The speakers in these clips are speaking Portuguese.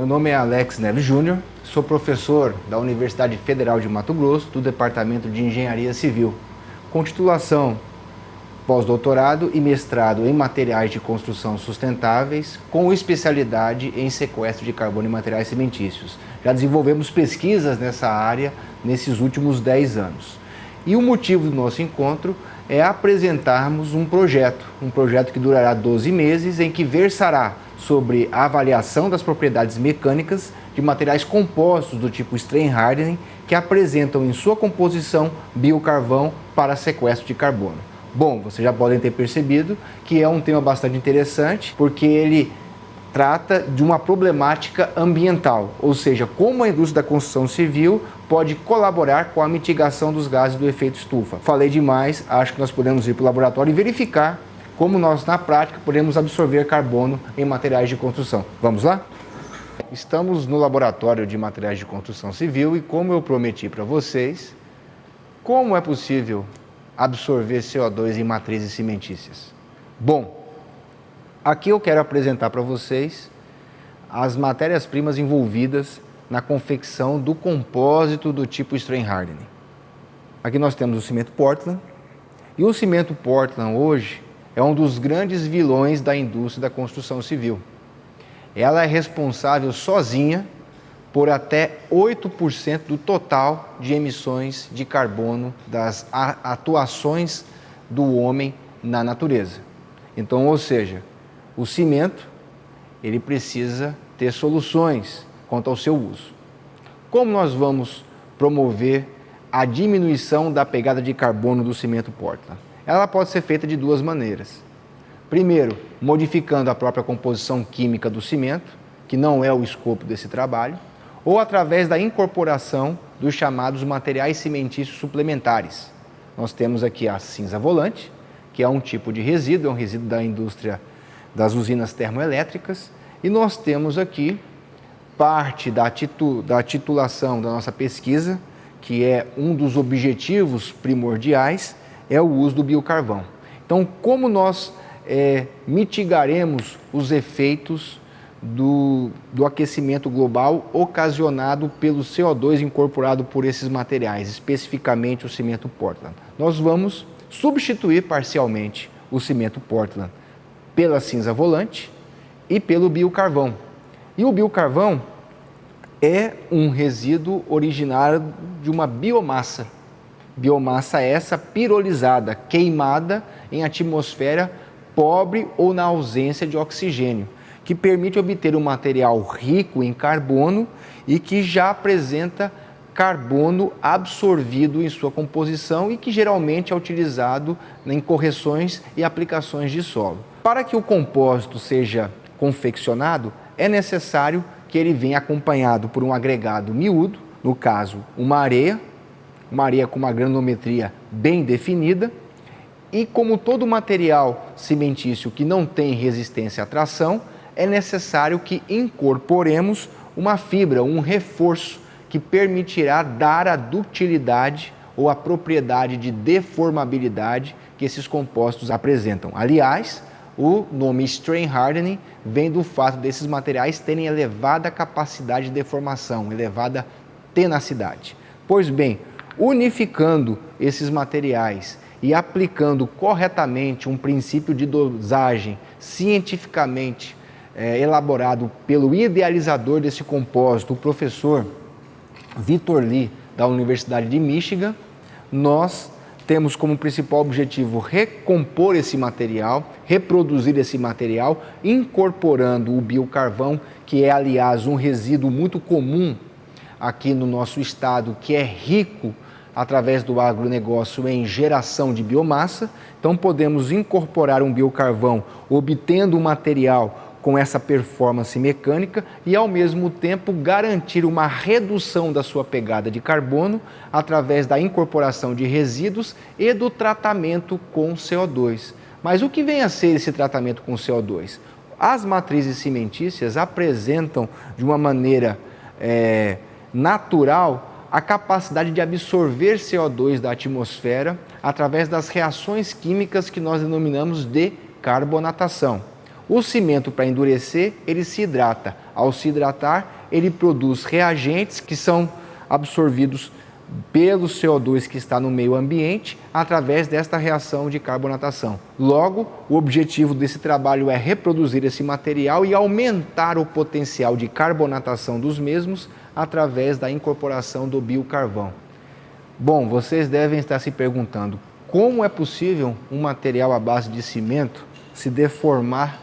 Meu nome é Alex Neves Júnior, sou professor da Universidade Federal de Mato Grosso, do Departamento de Engenharia Civil, com titulação pós-doutorado e mestrado em materiais de construção sustentáveis, com especialidade em sequestro de carbono em materiais cimentícios. Já desenvolvemos pesquisas nessa área nesses últimos 10 anos. E o motivo do nosso encontro é apresentarmos um projeto que durará 12 meses, em que versará sobre a avaliação das propriedades mecânicas de materiais compostos do tipo strain hardening, que apresentam em sua composição biocarvão para sequestro de carbono. Bom, vocês já podem ter percebido que é um tema bastante interessante, porque ele trata de uma problemática ambiental, ou seja, como a indústria da construção civil pode colaborar com a mitigação dos gases do efeito estufa. Falei demais, acho que nós podemos ir para o laboratório e verificar como nós, na prática, podemos absorver carbono em materiais de construção. Vamos lá? Estamos no laboratório de materiais de construção civil e, como eu prometi para vocês, como é possível absorver CO2 em matrizes cimentícias? Bom, aqui eu quero apresentar para vocês as matérias-primas envolvidas na confecção do compósito do tipo strain hardening. Aqui nós temos o cimento Portland, e o cimento Portland hoje é um dos grandes vilões da indústria da construção civil. Ela é responsável sozinha por até 8% do total de emissões de carbono das atuações do homem na natureza. Então, ou seja, o cimento ele precisa ter soluções quanto ao seu uso. Como nós vamos promover a diminuição da pegada de carbono do cimento Portland? Ela pode ser feita de duas maneiras. Primeiro, modificando a própria composição química do cimento, que não é o escopo desse trabalho, ou através da incorporação dos chamados materiais cimentícios suplementares. Nós temos aqui a cinza volante, que é um tipo de resíduo, é um resíduo da indústria das usinas termoelétricas, e nós temos aqui parte da titulação da nossa pesquisa, que é um dos objetivos primordiais, é o uso do biocarvão. Então, como nós mitigaremos os efeitos do aquecimento global ocasionado pelo CO2 incorporado por esses materiais, especificamente o cimento Portland? Nós vamos substituir parcialmente o cimento Portland pela cinza volante e pelo biocarvão. E o biocarvão é um resíduo originário de uma biomassa. Biomassa essa pirolizada, queimada em atmosfera pobre ou na ausência de oxigênio, que permite obter um material rico em carbono e que já apresenta carbono absorvido em sua composição e que geralmente é utilizado em correções e aplicações de solo. Para que o compósito seja confeccionado, é necessário que ele venha acompanhado por um agregado miúdo, no caso uma areia com uma granulometria bem definida, e como todo material cimentício que não tem resistência à tração, é necessário que incorporemos uma fibra, um reforço que permitirá dar a ductilidade ou a propriedade de deformabilidade que esses compostos apresentam. Aliás, o nome strain hardening vem do fato desses materiais terem elevada capacidade de deformação, elevada tenacidade. Pois bem, unificando esses materiais e aplicando corretamente um princípio de dosagem cientificamente elaborado pelo idealizador desse compósito, o professor Victor Lee, da Universidade de Michigan, nós temos como principal objetivo recompor esse material, reproduzir esse material, incorporando o biocarvão, que é, aliás, um resíduo muito comum aqui no nosso estado, que é rico através do agronegócio em geração de biomassa. Então podemos incorporar um biocarvão obtendo um material com essa performance mecânica e ao mesmo tempo garantir uma redução da sua pegada de carbono através da incorporação de resíduos e do tratamento com CO2. Mas o que vem a ser esse tratamento com CO2? As matrizes cimentícias apresentam de uma maneira natural a capacidade de absorver CO2 da atmosfera através das reações químicas que nós denominamos de carbonatação. O cimento, para endurecer, ele se hidrata. Ao se hidratar, ele produz reagentes que são absorvidos pelo CO2 que está no meio ambiente através desta reação de carbonatação. Logo, o objetivo desse trabalho é reproduzir esse material e aumentar o potencial de carbonatação dos mesmos através da incorporação do biocarvão. Bom, vocês devem estar se perguntando como é possível um material à base de cimento se deformar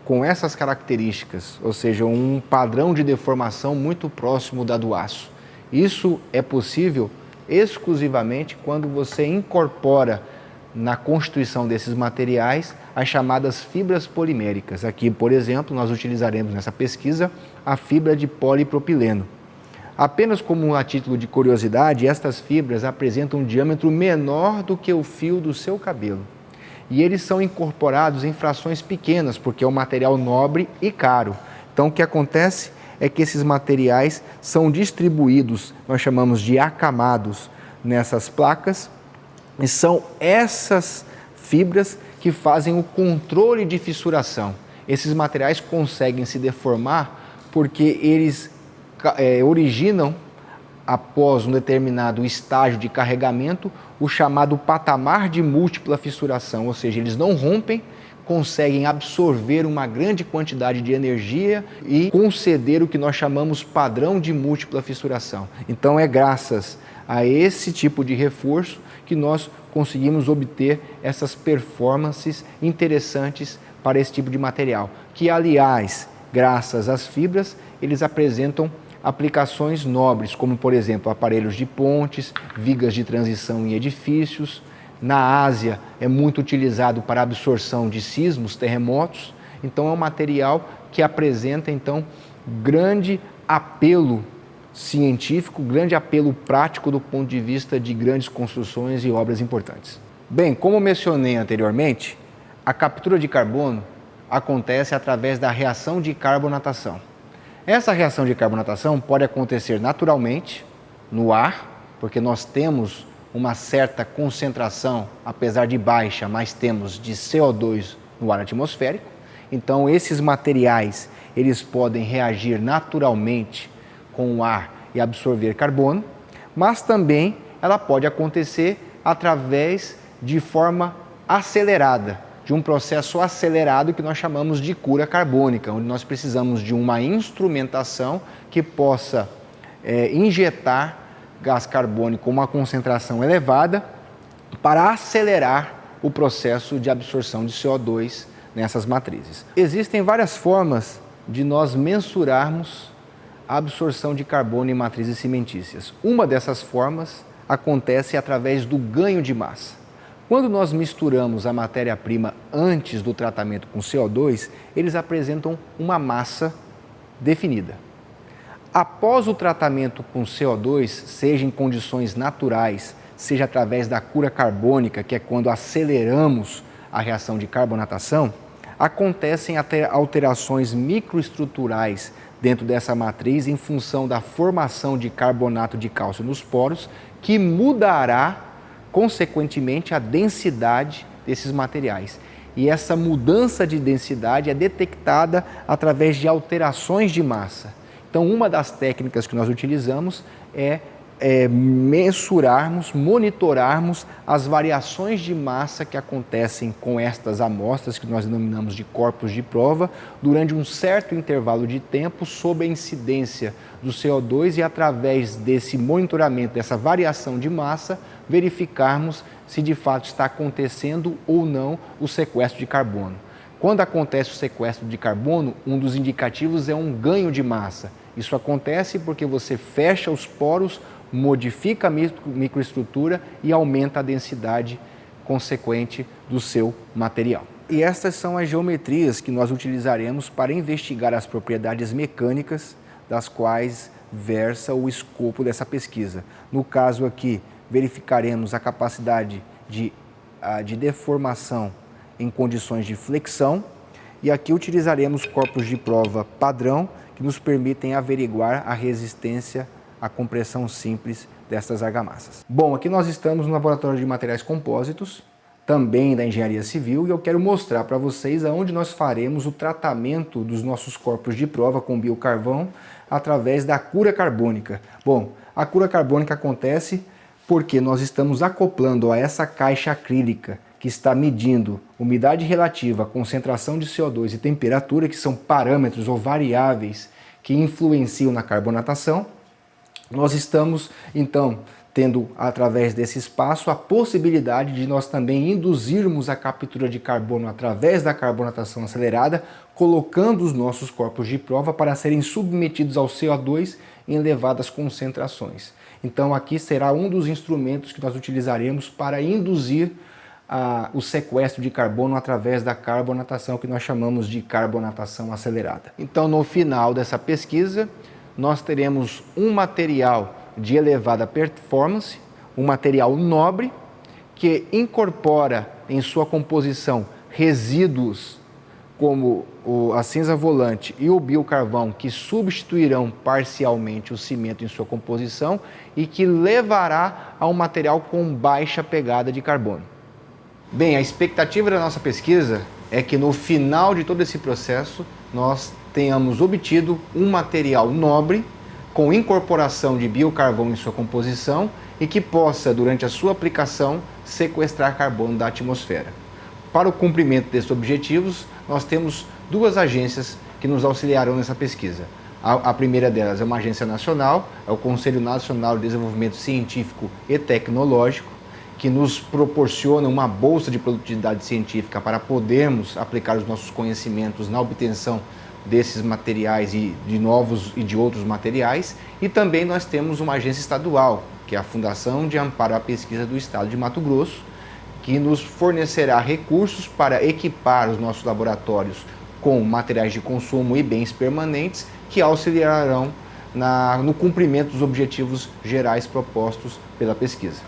com essas características, ou seja, um padrão de deformação muito próximo da do aço. Isso é possível exclusivamente quando você incorpora na constituição desses materiais as chamadas fibras poliméricas. Aqui, por exemplo, nós utilizaremos nessa pesquisa a fibra de polipropileno. Apenas como a título de curiosidade, estas fibras apresentam um diâmetro menor do que o fio do seu cabelo. E eles são incorporados em frações pequenas, porque é um material nobre e caro. Então, o que acontece é que esses materiais são distribuídos, nós chamamos de acamados, nessas placas, e são essas fibras que fazem o controle de fissuração. Esses materiais conseguem se deformar porque eles originam, após um determinado estágio de carregamento, o chamado patamar de múltipla fissuração, ou seja, eles não rompem, conseguem absorver uma grande quantidade de energia e conceder o que nós chamamos padrão de múltipla fissuração. Então é graças a esse tipo de reforço que nós conseguimos obter essas performances interessantes para esse tipo de material, que aliás, graças às fibras, eles apresentam aplicações nobres, como por exemplo aparelhos de pontes, vigas de transição em edifícios. Na Ásia é muito utilizado para absorção de sismos, terremotos. Então é um material que apresenta então grande apelo científico, grande apelo prático do ponto de vista de grandes construções e obras importantes. Bem, como mencionei anteriormente, a captura de carbono acontece através da reação de carbonatação. Essa reação de carbonatação pode acontecer naturalmente no ar, porque nós temos uma certa concentração, apesar de baixa, mas temos de CO2 no ar atmosférico. Então esses materiais, eles podem reagir naturalmente com o ar e absorver carbono, mas também ela pode acontecer através de forma acelerada, de um processo acelerado que nós chamamos de cura carbônica, onde nós precisamos de uma instrumentação que possa injetar gás carbônico com uma concentração elevada para acelerar o processo de absorção de CO2 nessas matrizes. Existem várias formas de nós mensurarmos a absorção de carbono em matrizes cimentícias. Uma dessas formas acontece através do ganho de massa. Quando nós misturamos a matéria-prima antes do tratamento com CO2, eles apresentam uma massa definida. Após o tratamento com CO2, seja em condições naturais, seja através da cura carbônica, que é quando aceleramos a reação de carbonatação, acontecem alterações microestruturais dentro dessa matriz em função da formação de carbonato de cálcio nos poros, que mudará consequentemente a densidade desses materiais. E essa mudança de densidade é detectada através de alterações de massa. Então, uma das técnicas que nós utilizamos é mensurarmos, monitorarmos as variações de massa que acontecem com estas amostras, que nós denominamos de corpos de prova, durante um certo intervalo de tempo sob a incidência do CO2 e através desse monitoramento, dessa variação de massa, verificarmos se de fato está acontecendo ou não o sequestro de carbono. Quando acontece o sequestro de carbono, um dos indicativos é um ganho de massa. Isso acontece porque você fecha os poros, modifica a microestrutura e aumenta a densidade consequente do seu material. E estas são as geometrias que nós utilizaremos para investigar as propriedades mecânicas das quais versa o escopo dessa pesquisa. No caso aqui, verificaremos a capacidade de deformação em condições de flexão e aqui utilizaremos corpos de prova padrão que nos permitem averiguar a resistência à compressão simples destas argamassas. Bom, aqui nós estamos no laboratório de materiais compósitos, também da engenharia civil, e eu quero mostrar para vocês aonde nós faremos o tratamento dos nossos corpos de prova com biocarvão através da cura carbônica. Bom, a cura carbônica acontece porque nós estamos acoplando a essa caixa acrílica que está medindo umidade relativa, concentração de CO2 e temperatura, que são parâmetros ou variáveis que influenciam na carbonatação. Nós estamos, então, tendo, através desse espaço, a possibilidade de nós também induzirmos a captura de carbono através da carbonatação acelerada, colocando os nossos corpos de prova para serem submetidos ao CO2 em elevadas concentrações. Então, aqui será um dos instrumentos que nós utilizaremos para induzir o sequestro de carbono através da carbonatação, que nós chamamos de carbonatação acelerada. Então, no final dessa pesquisa, nós teremos um material de elevada performance, um material nobre, que incorpora em sua composição resíduos como a cinza volante e o biocarvão, que substituirão parcialmente o cimento em sua composição e que levará a um material com baixa pegada de carbono. Bem, a expectativa da nossa pesquisa é que no final de todo esse processo nós tenhamos obtido um material nobre com incorporação de biocarvão em sua composição e que possa, durante a sua aplicação, sequestrar carbono da atmosfera. Para o cumprimento desses objetivos, nós temos duas agências que nos auxiliarão nessa pesquisa. A primeira delas é uma agência nacional, é o Conselho Nacional de Desenvolvimento Científico e Tecnológico, que nos proporciona uma bolsa de produtividade científica para podermos aplicar os nossos conhecimentos na obtenção desses materiais e de novos e de outros materiais. E também nós temos uma agência estadual, que é a Fundação de Amparo à Pesquisa do Estado de Mato Grosso, que nos fornecerá recursos para equipar os nossos laboratórios com materiais de consumo e bens permanentes que auxiliarão no cumprimento dos objetivos gerais propostos pela pesquisa.